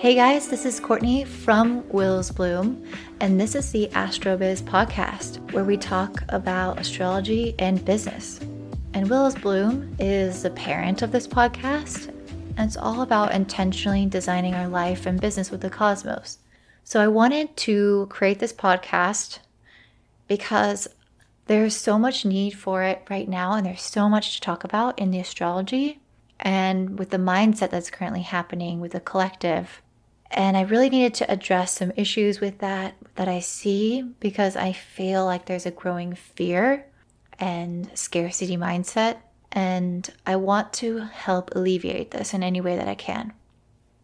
Hey guys, this is Courtney from Will's Bloom, and this is the AstroBiz podcast, where we talk about astrology and business. And Will's Bloom is the parent of this podcast, and it's all about intentionally designing our life and business with the cosmos. So I wanted to create this podcast because there's so much need for it right now, and there's so much to talk about in the astrology and with the mindset that's currently happening with the collective. And I really needed to address some issues with that I see, because I feel like there's a growing fear and scarcity mindset, and I want to help alleviate this in any way that I can.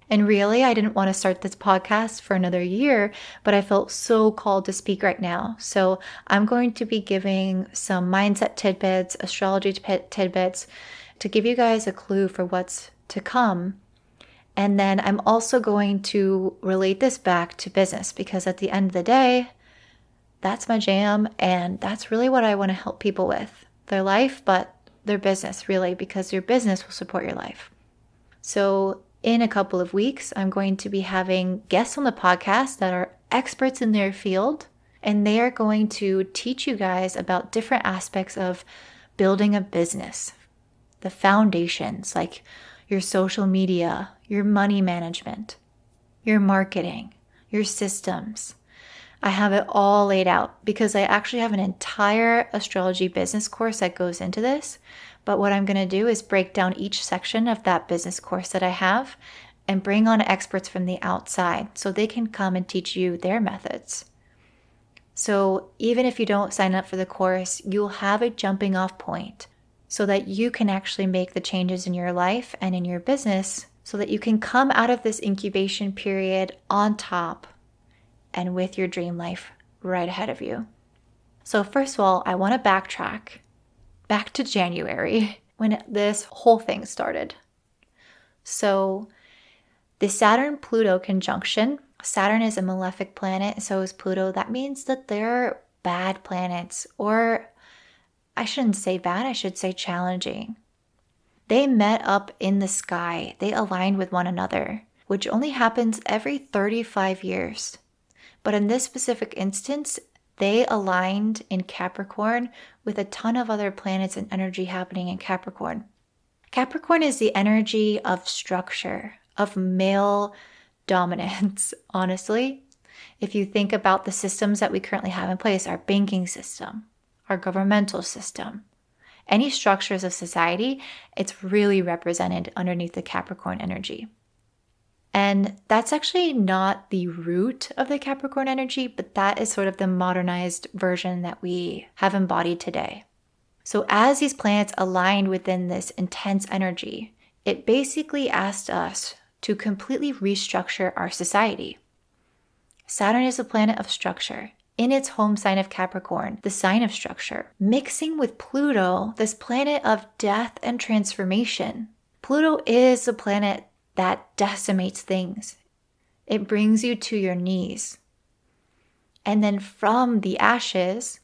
And really, I didn't want to start this podcast for another year, but I felt so called to speak right now. So I'm going to be giving some mindset tidbits, astrology tidbits, to give you guys a clue for what's to come. And then I'm also going to relate this back to business, because at the end of the day, that's my jam. And that's really what I want to help people with. Their life, but their business, really, because your business will support your life. So in a couple of weeks, I'm going to be having guests on the podcast that are experts in their field. And they are going to teach you guys about different aspects of building a business, the foundations, like your social media, your money management, your marketing, your systems. I have it all laid out because I actually have an entire astrology business course that goes into this. But what I'm going to do is break down each section of that business course that I have and bring on experts from the outside so they can come and teach you their methods. So even if you don't sign up for the course, you'll have a jumping off point so that you can actually make the changes in your life and in your business, so that you can come out of this incubation period on top and with your dream life right ahead of you. So first of all, I want to backtrack back to January when this whole thing started. So the Saturn-Pluto conjunction, Saturn is a malefic planet, so is Pluto. That means that they're bad planets, or I shouldn't say bad, I should say challenging. They met up in the sky. They aligned with one another, which only happens every 35 years. But in this specific instance, they aligned in Capricorn with a ton of other planets and energy happening in Capricorn. Capricorn is the energy of structure, of male dominance, honestly. If you think about the systems that we currently have in place, our banking system, our governmental system, any structures of society, it's really represented underneath the Capricorn energy. And that's actually not the root of the Capricorn energy, but that is sort of the modernized version that we have embodied today. So as these planets aligned within this intense energy, it basically asked us to completely restructure our society. Saturn is a planet of structure. In its home sign of Capricorn, the sign of structure, mixing with Pluto, this planet of death and transformation. Pluto is the planet that decimates things. It brings you to your knees. And then from the ashes,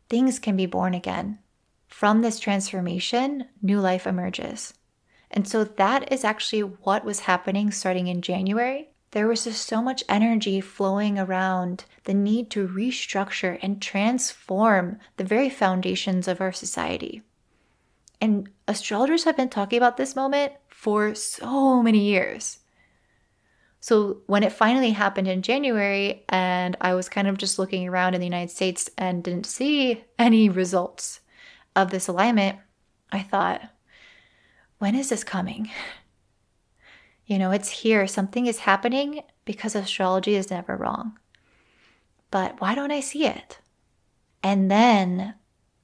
things can be born again. From this transformation, new life emerges. And so that is actually what was happening starting in January. There was just so much energy flowing around the need to restructure and transform the very foundations of our society. And astrologers have been talking about this moment for so many years. So when it finally happened in January, and I was kind of just looking around in the United States and didn't see any results of this alignment, I thought, when is this coming? It's here. Something is happening, because astrology is never wrong. But why don't I see it? And then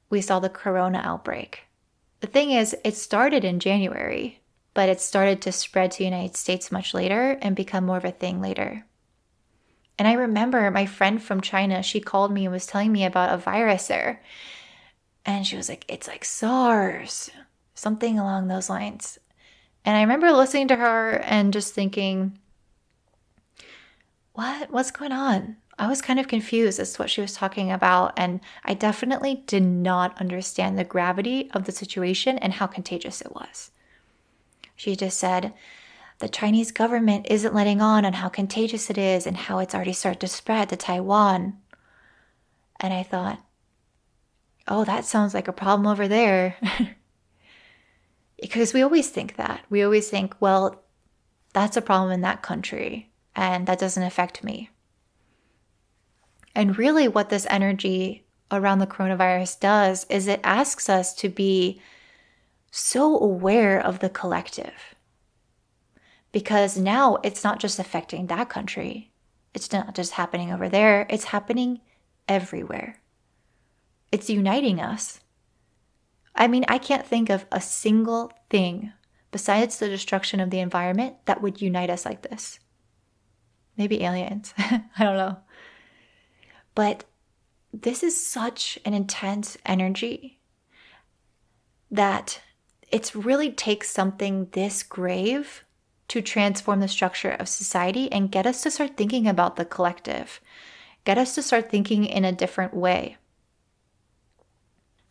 we saw the corona outbreak. The thing is, it started in January, but it started to spread to the United States much later and become more of a thing later. And I remember my friend from China, she called me and was telling me about a virus there. And she was like, it's like SARS, something along those lines. And I remember listening to her and just thinking, what's going on? I was kind of confused as to what she was talking about. And I definitely did not understand the gravity of the situation and how contagious it was. She just said the Chinese government isn't letting on how contagious it is and how it's already started to spread to Taiwan. And I thought, oh, that sounds like a problem over there. Because we always think that. We always think, well, that's a problem in that country and that doesn't affect me. And really what this energy around the coronavirus does is it asks us to be so aware of the collective. Because now it's not just affecting that country. It's not just happening over there. It's happening everywhere. It's uniting us. I mean, I can't think of a single thing besides the destruction of the environment that would unite us like this. Maybe aliens. I don't know. But this is such an intense energy that it really takes something this grave to transform the structure of society and get us to start thinking about the collective, get us to start thinking in a different way.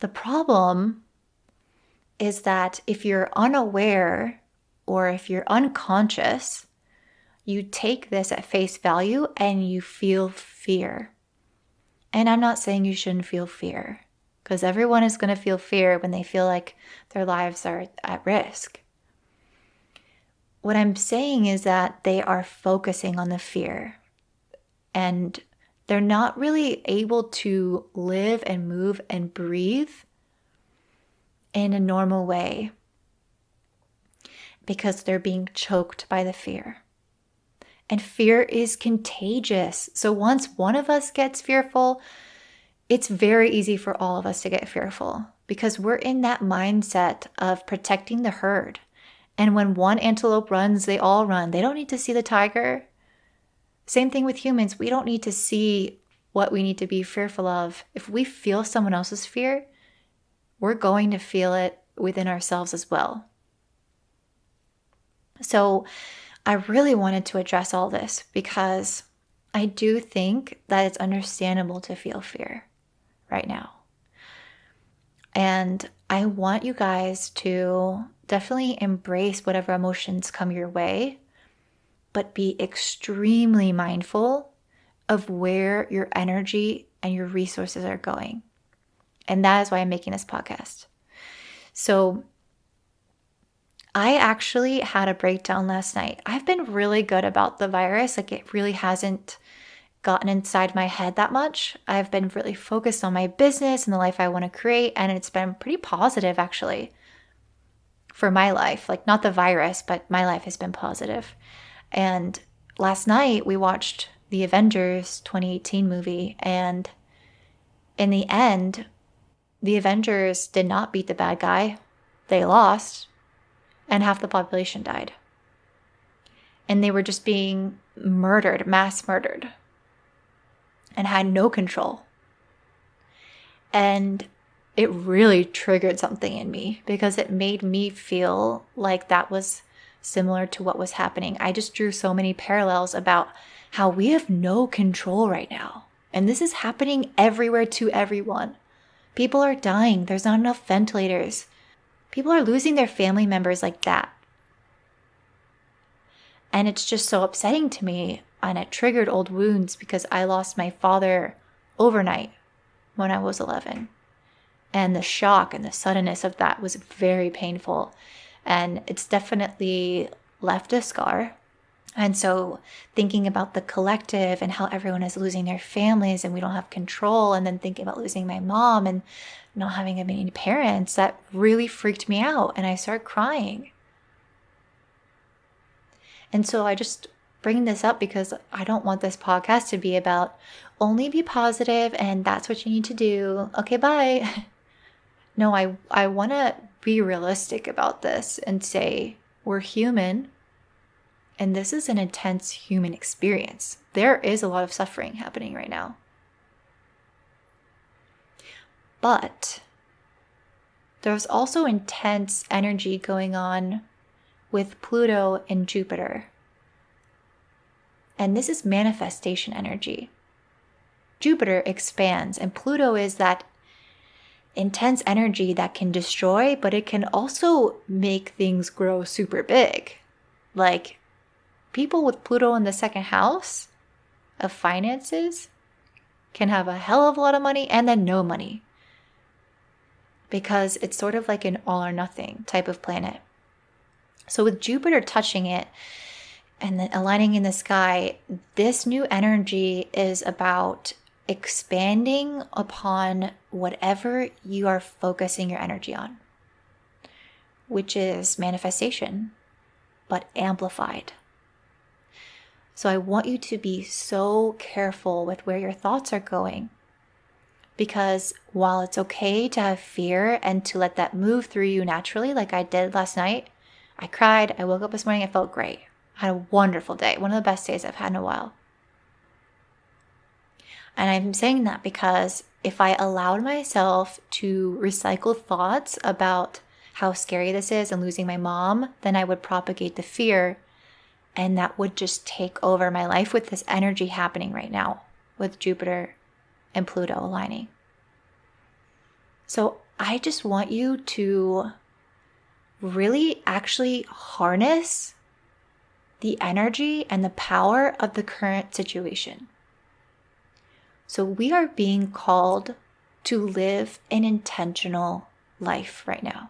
The problem is that if you're unaware or if you're unconscious, you take this at face value and you feel fear. And I'm not saying you shouldn't feel fear, because everyone is going to feel fear when they feel like their lives are at risk. What I'm saying is that they are focusing on the fear and they're not really able to live and move and breathe in a normal way because they're being choked by the fear. And fear is contagious. So once one of us gets fearful, it's very easy for all of us to get fearful because we're in that mindset of protecting the herd. And when one antelope runs, they all run. They don't need to see the tiger. Same thing with humans. We don't need to see what we need to be fearful of. If we feel someone else's fear, we're going to feel it within ourselves as well. So I really wanted to address all this because I do think that it's understandable to feel fear right now. And I want you guys to definitely embrace whatever emotions come your way, but be extremely mindful of where your energy and your resources are going. And that is why I'm making this podcast. So I actually had a breakdown last night. I've been really good about the virus. Like it really hasn't gotten inside my head that much. I've been really focused on my business and the life I want to create. And it's been pretty positive actually for my life. Like not the virus, but my life has been positive. And last night we watched the Avengers 2018 movie. And in the end, the Avengers did not beat the bad guy. They lost. And half the population died. And they were just being murdered, mass murdered, and had no control. And it really triggered something in me because it made me feel like that was similar to what was happening. I just drew so many parallels about how we have no control right now. And this is happening everywhere to everyone. People are dying. There's not enough ventilators. People are losing their family members like that. And it's just so upsetting to me. And it triggered old wounds because I lost my father overnight when I was 11. And the shock and the suddenness of that was very painful. And it's definitely left a scar. And so thinking about the collective and how everyone is losing their families and we don't have control, and then thinking about losing my mom and not having any parents, that really freaked me out. And I started crying. And so I just bring this up because I don't want this podcast to be about only be positive and that's what you need to do. Okay, bye. No, I want to be realistic about this and say we're human and this is an intense human experience. There is a lot of suffering happening right now. But there's also intense energy going on with Pluto and Jupiter. And this is manifestation energy. Jupiter expands, and Pluto is that intense energy that can destroy, but it can also make things grow super big. Like people with Pluto in the second house of finances can have a hell of a lot of money and then no money, because it's sort of like an all or nothing type of planet. So with Jupiter touching it and then aligning in the sky, this new energy is about expanding upon whatever you are focusing your energy on, which is manifestation, but amplified. So I want you to be so careful with where your thoughts are going, because while it's okay to have fear and to let that move through you naturally, like I did last night, I cried, I woke up this morning, I felt great. I had a wonderful day, one of the best days I've had in a while. And I'm saying that because if I allowed myself to recycle thoughts about how scary this is and losing my mom, then I would propagate the fear, and that would just take over my life with this energy happening right now with Jupiter and Pluto aligning. So I just want you to really actually harness the energy and the power of the current situation. So we are being called to live an intentional life right now.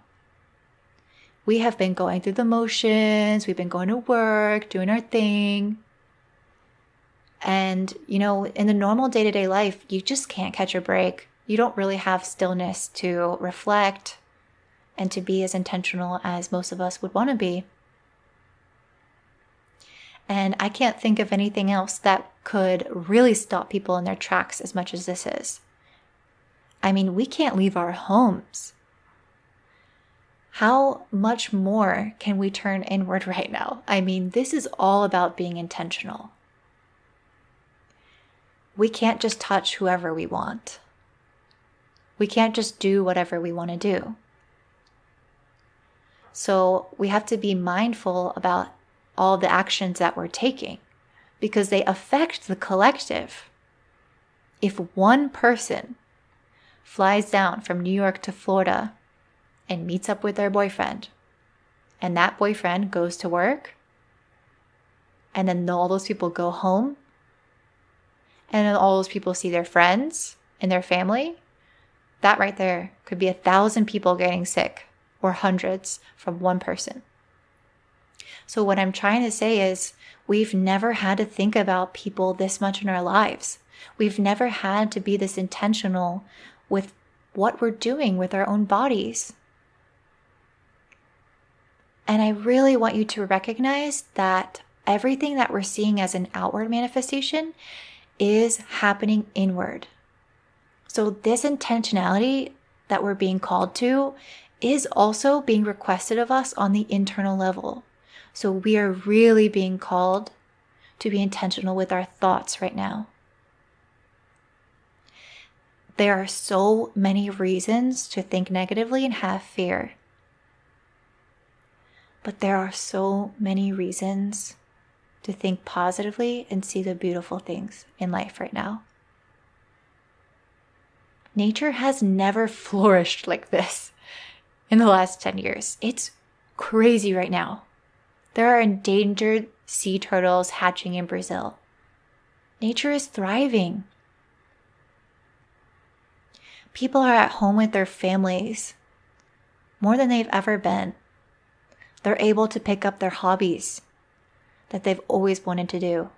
We have been going through the motions, we've been going to work, doing our thing. And, in the normal day-to-day life, you just can't catch a break. You don't really have stillness to reflect and to be as intentional as most of us would want to be. And I can't think of anything else that could really stop people in their tracks as much as this is. I mean, we can't leave our homes. How much more can we turn inward right now? I mean, this is all about being intentional. We can't just touch whoever we want. We can't just do whatever we want to do. So we have to be mindful about all the actions that we're taking, because they affect the collective. If one person flies down from New York to Florida and meets up with their boyfriend, and that boyfriend goes to work, and then all those people go home, and then all those people see their friends and their family, that right there could be 1,000 people getting sick, or hundreds from one person. So what I'm trying to say is, we've never had to think about people this much in our lives. We've never had to be this intentional with what we're doing with our own bodies. And I really want you to recognize that everything that we're seeing as an outward manifestation is happening inward. So this intentionality that we're being called to is also being requested of us on the internal level. So we are really being called to be intentional with our thoughts right now. There are so many reasons to think negatively and have fear. But there are so many reasons to think positively and see the beautiful things in life right now. Nature has never flourished like this in the last 10 years. It's crazy right now. There are endangered sea turtles hatching in Brazil. Nature is thriving. People are at home with their families more than they've ever been. They're able to pick up their hobbies that they've always wanted to do.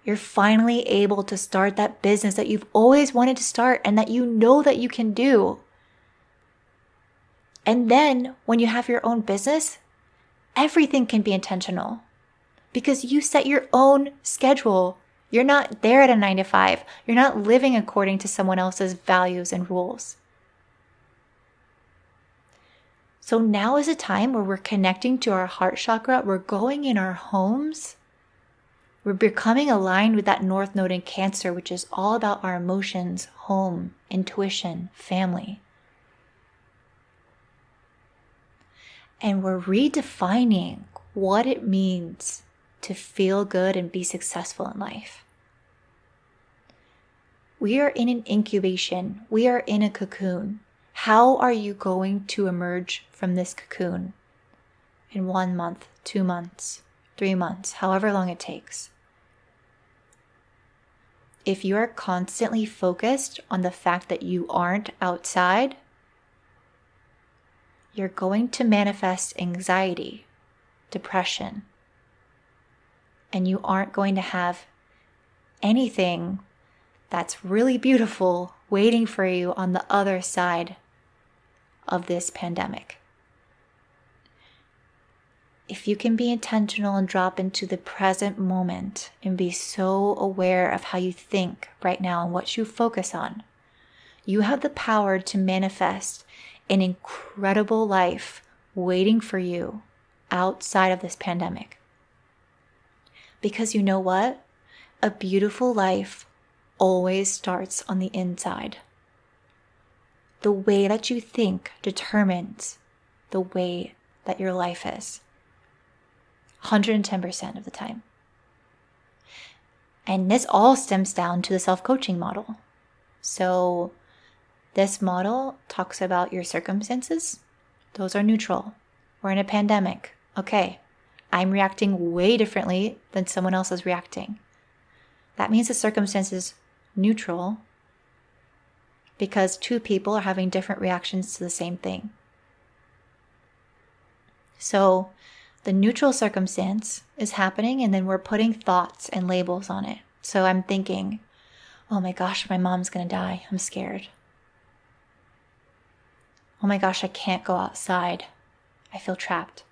You're finally able to start that business that you've always wanted to start and that you know that you can do. And then when you have your own business, everything can be intentional because you set your own schedule. You're not there at a 9 to 5. You're not living according to someone else's values and rules. So now is a time where we're connecting to our heart chakra. We're going in our homes. We're becoming aligned with that North Node in Cancer, which is all about our emotions, home, intuition, family. And we're redefining what it means to feel good and be successful in life. We are in an incubation. We are in a cocoon. How are you going to emerge from this cocoon in 1 month, 2 months, 3 months, however long it takes. If you are constantly focused on the fact that you aren't outside, you're going to manifest anxiety, depression, and you aren't going to have anything that's really beautiful waiting for you on the other side of this pandemic. If you can be intentional and drop into the present moment and be so aware of how you think right now and what you focus on, you have the power to manifest an incredible life waiting for you outside of this pandemic. Because you know what? A beautiful life always starts on the inside. The way that you think determines the way that your life is. 110% of the time. And this all stems down to the self-coaching model. So this model talks about your circumstances. Those are neutral. We're in a pandemic. Okay, I'm reacting way differently than someone else is reacting. That means the circumstance is neutral because two people are having different reactions to the same thing. So the neutral circumstance is happening, and then we're putting thoughts and labels on it. So I'm thinking, oh my gosh, my mom's going to die. I'm scared. Oh my gosh, I can't go outside. I feel trapped.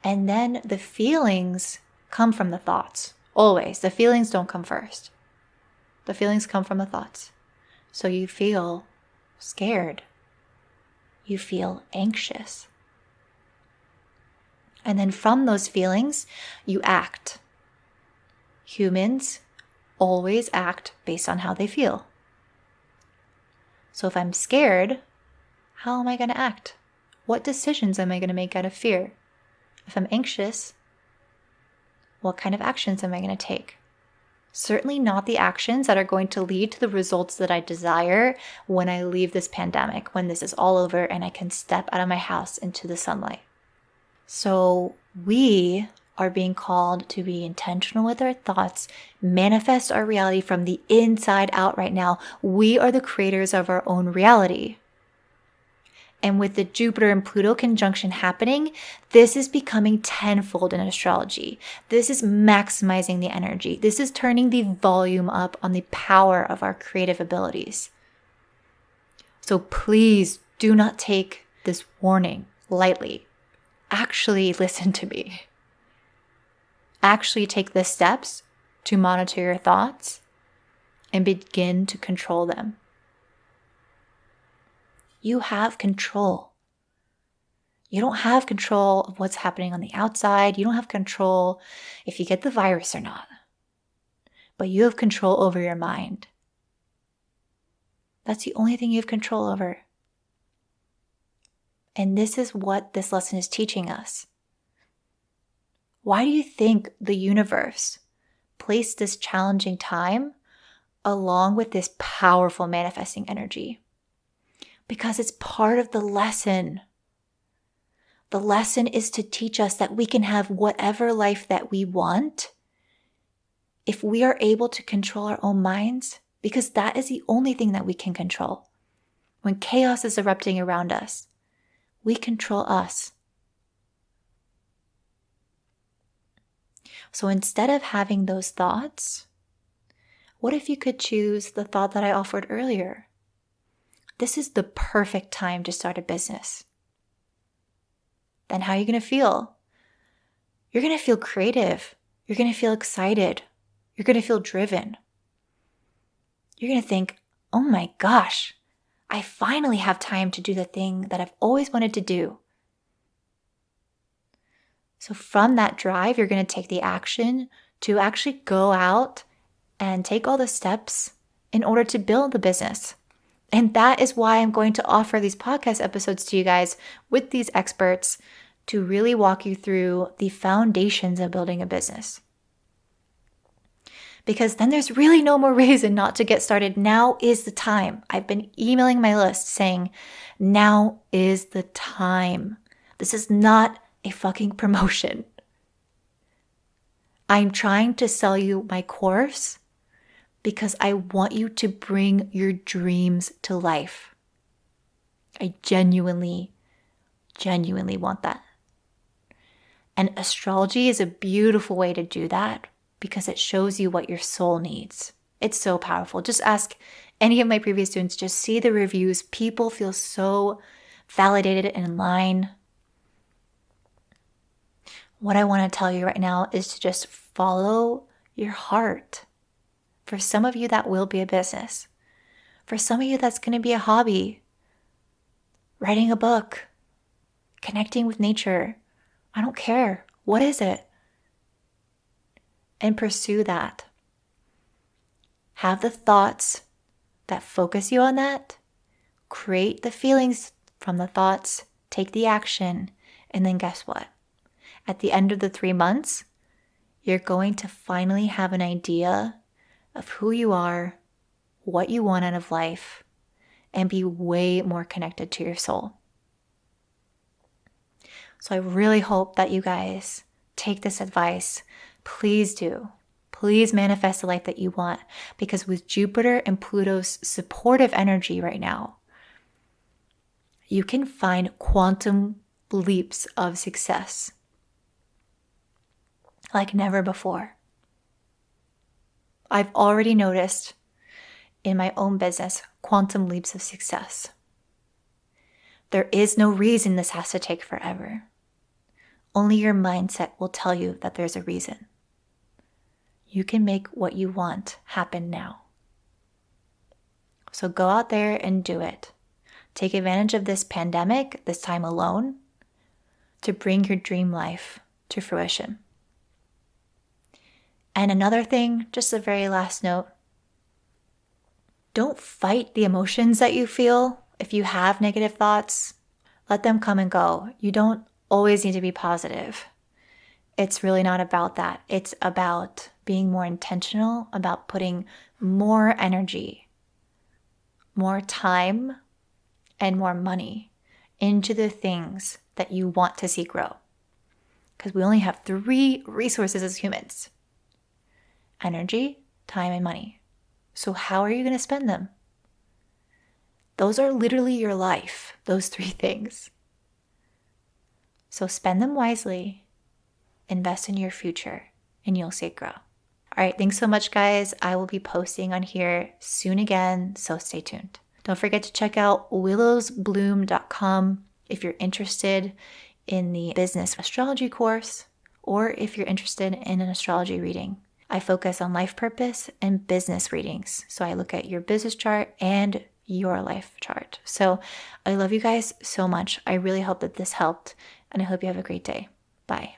And then the feelings come from the thoughts. Always. The feelings don't come first. The feelings come from the thoughts. So you feel scared. You feel anxious. And then from those feelings, you act. Humans always act based on how they feel. So if I'm scared, how am I going to act? What decisions am I going to make out of fear? If I'm anxious, what kind of actions am I going to take? Certainly not the actions that are going to lead to the results that I desire when I leave this pandemic, when this is all over and I can step out of my house into the sunlight. So we are being called to be intentional with our thoughts, manifest our reality from the inside out right now. We are the creators of our own reality. And with the Jupiter and Pluto conjunction happening, this is becoming tenfold in astrology. This is maximizing the energy. This is turning the volume up on the power of our creative abilities. So please do not take this warning lightly. Actually listen to me. Actually take the steps to monitor your thoughts and begin to control them. You have control. You don't have control of what's happening on the outside. You don't have control if you get the virus or not. But you have control over your mind. That's the only thing you have control over. And this is what this lesson is teaching us. Why do you think the universe placed this challenging time along with this powerful manifesting energy? Because it's part of the lesson. The lesson is to teach us that we can have whatever life that we want if we are able to control our own minds, because that is the only thing that we can control. When chaos is erupting around us, we control us. So instead of having those thoughts, what if you could choose the thought that I offered earlier? This is the perfect time to start a business. Then how are you going to feel? You're going to feel creative. You're going to feel excited. You're going to feel driven. You're going to think, oh my gosh, I finally have time to do the thing that I've always wanted to do. So from that drive, you're going to take the action to actually go out and take all the steps in order to build the business. And that is why I'm going to offer these podcast episodes to you guys with these experts to really walk you through the foundations of building a business. Because then there's really no more reason not to get started. Now is the time. I've been emailing my list saying, now is the time. This is not a fucking promotion. I'm trying to sell you my course because I want you to bring your dreams to life. I genuinely want that. And astrology is a beautiful way to do that because it shows you what your soul needs. It's so powerful. Just ask any of my previous students, just see the reviews. People feel so validated and in line. What I want to tell you right now is to just follow your heart. For some of you, that will be a business. For some of you, that's going to be a hobby. Writing a book, connecting with nature. I don't care. What is it? And pursue that. Have the thoughts that focus you on that. Create the feelings from the thoughts. Take the action. And then guess what? At the end of the 3 months, you're going to finally have an idea of who you are, what you want out of life, and be way more connected to your soul. So I really hope that you guys take this advice. Please do. Please manifest the life that you want, because with Jupiter and Pluto's supportive energy right now, you can find quantum leaps of success like never before. I've already noticed in my own business quantum leaps of success. There is no reason this has to take forever. Only your mindset will tell you that there's a reason. You can make what you want happen now. So go out there and do it. Take advantage of this pandemic, this time alone, to bring your dream life to fruition. And another thing, just a very last note, don't fight the emotions that you feel. If you have negative thoughts, let them come and go. You don't always need to be positive. It's really not about that. It's about being more intentional, about putting more energy, more time, and more money into the things that you want to see grow. Because we only have 3 resources as humans: energy, time, and money. So how are you going to spend them? Those are literally your life, those 3 things. So spend them wisely, invest in your future, and you'll see it grow. All right, thanks so much, guys. I will be posting on here soon again, so stay tuned. Don't forget to check out willowsbloom.com if you're interested in the business astrology course, or if you're interested in an astrology reading. I focus on life purpose and business readings. So I look at your business chart and your life chart. So I love you guys so much. I really hope that this helped, and I hope you have a great day. Bye.